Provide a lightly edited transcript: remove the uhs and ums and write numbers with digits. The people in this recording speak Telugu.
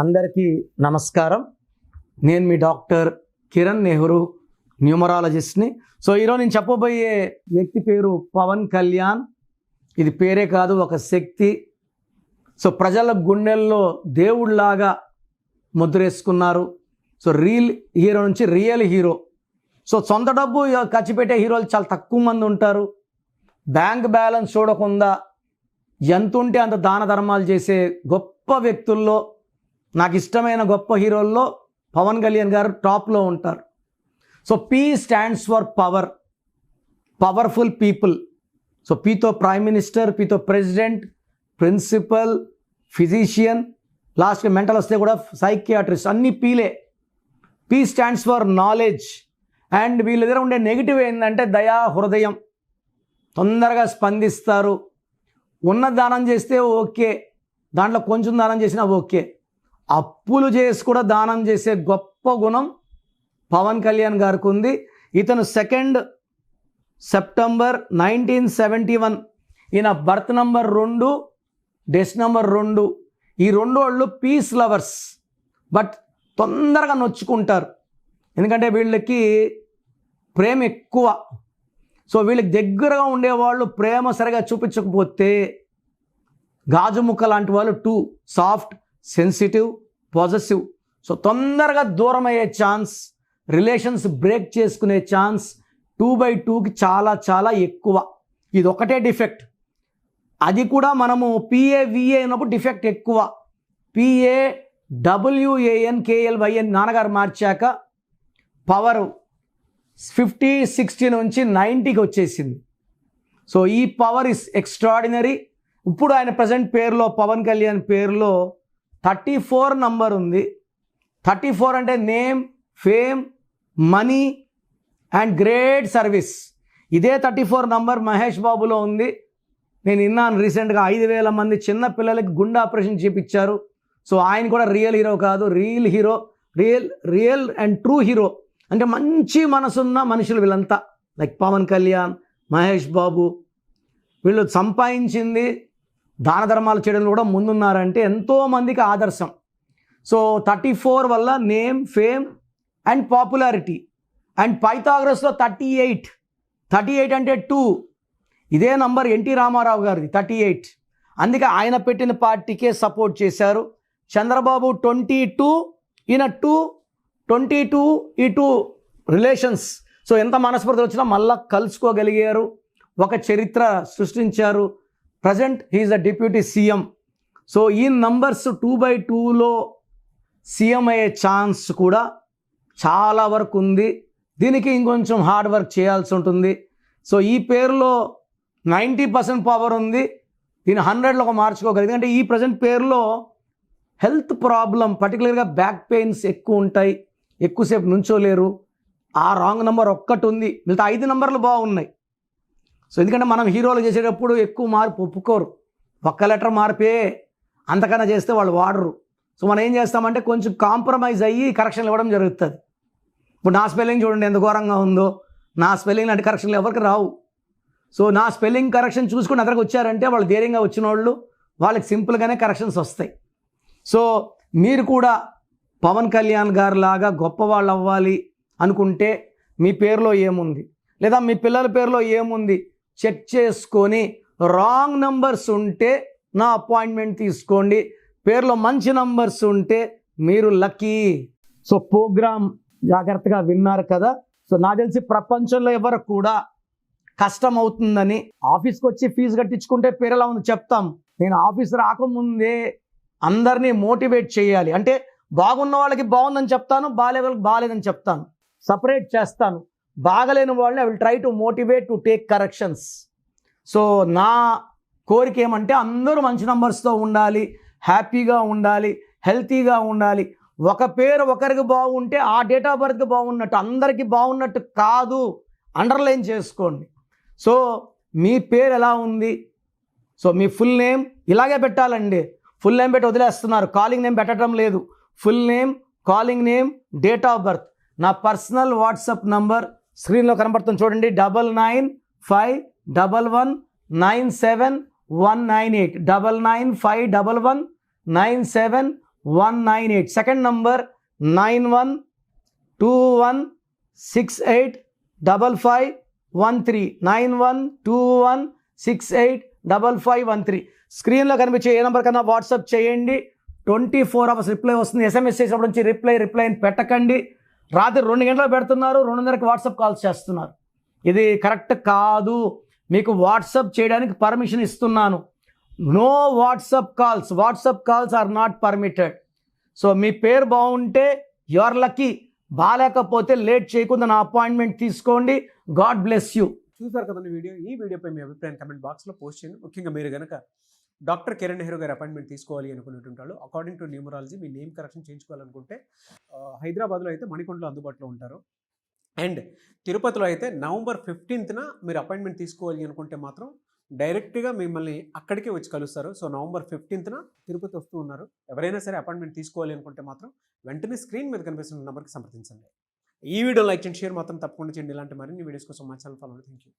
అందరికీ నమస్కారం. నేను మీ డాక్టర్ కిరణ్ నెహ్రూ, న్యూమరాలజిస్ట్ని. ఈరోజు నేను చెప్పబోయే వ్యక్తి పేరు పవన్ కళ్యాణ్. ఇది పేరే కాదు, ఒక శక్తి. ప్రజల గుండెల్లో దేవుళ్లాగా ముద్రేసుకున్నారు. రియల్ హీరో నుంచి రియల్ హీరో. సొంత డబ్బు ఖర్చు పెట్టే హీరోలు చాలా తక్కువ మంది ఉంటారు. బ్యాంక్ బ్యాలెన్స్ చూడకుండా ఎంత ఉంటే అంత దాన ధర్మాలు చేసే గొప్ప వ్యక్తుల్లో, నాకు ఇష్టమైన గొప్ప హీరోల్లో పవన్ కళ్యాణ్ గారు టాప్లో ఉంటారు. P stands for power, powerful people. పీతో ప్రైమ్ మినిస్టర్, పీతో ప్రెసిడెంట్, ప్రిన్సిపల్, ఫిజిషియన్, లాస్ట్కి మెంటల్ వస్తే కూడా సైకియాట్రిస్ట్, అన్ని పీలే. P stands for knowledge. And వీళ్ళ దగ్గర ఉండే నెగిటివ్ ఏంటంటే దయా హృదయం. తొందరగా స్పందిస్తారు. ఉన్న దానం చేస్తే ఓకే, దాంట్లో కొంచెం దానం చేసినా ఓకే. అప్పులు చేసి కూడా దానం చేసే గొప్ప గుణం పవన్ కళ్యాణ్ గారికి ఉంది. ఇతను 2 సెప్టెంబర్ 1971. ఈయన బర్త్ నంబర్ 2, డెత్ నంబర్ 2. ఈ 2 వాళ్ళు పీస్ లవర్స్. బట్ తొందరగా నొచ్చుకుంటారు, ఎందుకంటే వీళ్ళకి ప్రేమ ఎక్కువ. వీళ్ళకి దగ్గరగా ఉండేవాళ్ళు ప్రేమ సరిగా చూపించకపోతే, గాజు ముక్క లాంటి వాళ్ళు 2 సాఫ్ట్, సెన్సిటివ్, పాజిటివ్. తొందరగా దూరం అయ్యే ఛాన్స్, రిలేషన్స్ బ్రేక్ చేసుకునే ఛాన్స్ 2/2కి చాలా చాలా ఎక్కువ. ఇది ఒకటే డిఫెక్ట్. అది కూడా మనము PAVA అయినప్పుడు డిఫెక్ట్ ఎక్కువ. PAWANKLYN నాన్నగారు మార్చాక పవర్ 50, 60 నుంచి 90కి వచ్చేసింది. ఈ పవర్ ఇస్ ఎక్స్ట్రాడినరీ. ఇప్పుడు ఆయన ప్రజెంట్ పేరులో, పవన్ కళ్యాణ్ పేరులో 34 నంబర్ ఉంది. 34 అంటే name, fame, money and great service. ఇదే 34 నంబర్ మహేష్ బాబులో ఉంది. నేను విన్నాను రీసెంట్గా 5,000 మంది చిన్న పిల్లలకి గుండె ఆపరేషన్ చేయించారు. ఆయన కూడా రియల్ హీరో కాదు, real hero. Real and true hero. అంటే మంచి మనసున్న మనుషులు వీళ్ళంతా. లైక్ పవన్ కళ్యాణ్, మహేష్ బాబు, వీళ్ళు సంపాదించింది దాన ధర్మాలు చేయడంలో కూడా ముందున్నారంటే ఎంతోమందికి ఆదర్శం. 34 వల్ల name, fame and popularity. And పైథాగరస్లో 38 అంటే 2. ఇదే నంబర్ ఎన్టీ రామారావు గారిది 38. అందుకే ఆయన పెట్టిన పార్టీకే సపోర్ట్ చేశారు. చంద్రబాబు 22, ఈయన 2, 22, ఈ 2 రిలేషన్స్. ఎంత మనస్పర్ధలు వచ్చినా మళ్ళా కలుసుకోగలిగారు, ఒక చరిత్ర సృష్టించారు. ప్రజెంట్ హీఈస్ అ డిప్యూటీ సీఎం. ఈ నంబర్స్ 2/2లో సీఎం అయ్యే ఛాన్స్ కూడా చాలా వరకు ఉంది. దీనికి ఇంకొంచెం హార్డ్ వర్క్ చేయాల్సి ఉంటుంది. ఈ పేరులో 90% పవర్ ఉంది. దీన్ని 100లో మార్చుకోగలిగింది. అంటే ఈ ప్రజెంట్ పేరులో హెల్త్ ప్రాబ్లం, పర్టికులర్గా బ్యాక్ పెయిన్స్ ఎక్కువ ఉంటాయి, ఎక్కువసేపు నుంచోలేరు. ఆ రాంగ్ నెంబర్ ఒక్కటి ఉంది. మిగతా 5 నంబర్లు బాగున్నాయి. ఎందుకంటే మనం హీరోలు చేసేటప్పుడు ఎక్కువ మార్పు ఒప్పుకోరు. ఒక్క లెటర్ మార్పే, అంతకన్నా చేస్తే వాళ్ళు వాడరు. మనం ఏం చేస్తామంటే కొంచెం కాంప్రమైజ్ అయ్యి కరెక్షన్లు ఇవ్వడం జరుగుతుంది. ఇప్పుడు నా స్పెల్లింగ్ చూడండి ఎంత ఘోరంగా ఉందో. నా స్పెల్లింగ్ లాంటి కరెక్షన్లు ఎవరికి రావు. నా స్పెల్లింగ్ కరెక్షన్ చూసుకుని అతనికి వచ్చారంటే వాళ్ళు ధైర్యంగా వచ్చిన వాళ్ళు, వాళ్ళకి సింపుల్గానే కరెక్షన్స్ వస్తాయి. మీరు కూడా పవన్ కళ్యాణ్ గారు లాగా గొప్పవాళ్ళు అవ్వాలి అనుకుంటే మీ పేరులో ఏముంది, లేదా మీ పిల్లల పేరులో ఏముంది చెక్ చేసుకొని, రాంగ్ నంబర్స్ ఉంటే నా అపాయింట్మెంట్ తీసుకోండి. పేరులో మంచి నంబర్స్ ఉంటే మీరు లక్కీ. ప్రోగ్రామ్ జాగ్రత్తగా విన్నారు కదా. నాకు తెలిసి ప్రపంచంలో ఎవరు కూడా కష్టం అవుతుందని ఆఫీస్కి వచ్చి ఫీజు కట్టించుకుంటే పేరు ఎలా ఉంది చెప్తాం. నేను ఆఫీస్ రాకముందే అందరినీ మోటివేట్ చేయాలి. అంటే బాగున్న వాళ్ళకి బాగుందని చెప్తాను, బాగాలే వాళ్ళకి బాగాలేదని చెప్తాను, సపరేట్ చేస్తాను. బాగలేని వాళ్ళని I will try to motivate to take corrections. నా కోరిక ఏమంటే అందరూ మంచి నంబర్స్తో ఉండాలి, హ్యాపీగా ఉండాలి, హెల్తీగా ఉండాలి. ఒక పేరు ఒకరికి బాగుంటే ఆ డేట్ ఆఫ్ బర్త్కి బాగున్నట్టు, అందరికీ బాగున్నట్టు కాదు. అండర్లైన్ చేసుకోండి. మీ పేరు ఎలా ఉంది? మీ ఫుల్ నేమ్ ఇలాగే పెట్టాలండి. ఫుల్ నేమ్ పెట్టి వదిలేస్తున్నారు, కాలింగ్ నేమ్ పెట్టడం లేదు. Full name, calling name, date of birth. నా పర్సనల్ వాట్సాప్ నంబర్ స్క్రీన్లో కనబడుతుంది చూడండి. 9951197198 9951197198. 198. Second number 9121685513. 9121685513. స్క్రీన్లో కనిపించే ఏ నెంబర్ కన్నా వాట్సాప్ చేయండి. 24 hours రిప్లై వస్తుంది. ఎస్ఎంఎస్ చేసినప్పటి నుంచి రిప్లై అని పెట్టకండి. రాత్రి 2 గంటలు పెడుతున్నారు, 2:30కి వాట్సాప్ కాల్స్ చేస్తున్నారు. ఇది కరెక్ట్ కాదు. మీకు వాట్సాప్ చేయడానికి పర్మిషన్ ఇస్తున్నాను. No WhatsApp calls are not permitted. So మీ పేరు బాగుంటే యు ఆర్ లక్కీ, బాగాలేకపోతే లేట్ చేయకుండా నా అపాయింట్మెంట్ తీసుకోండి. God bless you. చూసారు కదండి వీడియో. ఈ వీడియోపై మీ అభిప్రాయం కమెంట్ బాక్స్లో పోస్ట్ చేయండి. ముఖ్యంగా మీరు కనుక డాక్టర్ కిరణ్ నెహ్రూ గారి అపాయింట్మెంట్ తీసుకోవాలి అనుకునేటుంటారు. అకార్డింగ్ టు న్యూమరాలజీ మీ నేమ్ కరెక్షన్ చేయించుకోవాలనుకుంటే హైదరాబాద్లో అయితే మణికొండలో అందుబాటులో ఉంటారు. అండ్ తిరుపతిలో అయితే November 15th మీరు అపాయింట్మెంట్ తీసుకోవాలి అనుకుంటే మాత్రం డైరెక్ట్గా మిమ్మల్ని అక్కడికే వచ్చి కలుస్తారు. సో November 15th తిరుపతి వస్తూ ఉన్నారు. ఎవరైనా సరే అపాయింట్మెంట్ తీసుకోవాలి అనుకుంటే మాత్రం వెంటనే స్క్రీన్ మీద కనిపిస్తున్న నెంబర్కి సంప్రదించండి. ఈ వీడియో లైక్ చేయండి, షేర్ మాత్రం తప్పకుండా చేయండి. ఇలాంటి మరిన్ని వీడియోస్ కోసం మా ఛానల్ ఫాలో అవ్వండి. Thank you.